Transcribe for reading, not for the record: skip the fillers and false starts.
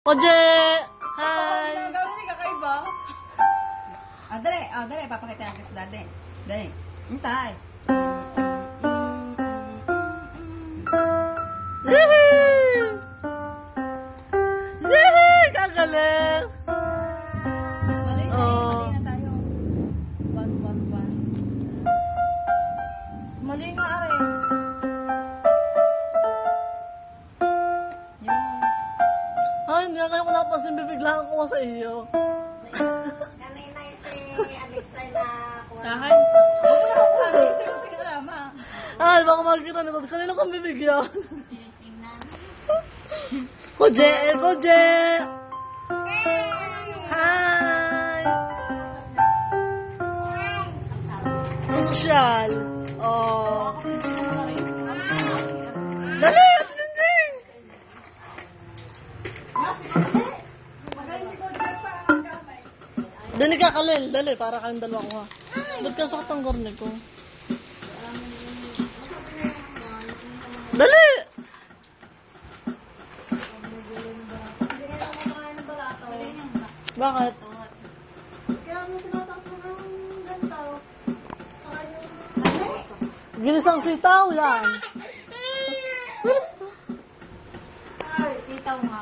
Oje! Hi! Ang gawin ni kakaiba. Dali. Papakita natin sa dati. Dali. Hintay. Yehey! Yehey! Kagaling! Mali na tayo. 1. Mali nga, are. Ay, hindi na kayo kalapasin. Bibiglaan ko sa iyo. Kanina si Alexa na Sahan. Huwag mo na ako kasi. Sige, pinalama. Ay, baka makikita nito. Kanina kang bibigyan. Koje! Koje! Hi! Ang sosyal. Oh. Dali! Dinding! Dali ka, Kalil. Dali, para kayong dalawa ko ha. Ba't ka sakit ang garne ko? Dali! Bakit? kaya mo tinatakbo ng ganito. Saka yung Ginisang sitaw yan. Sitaw nga.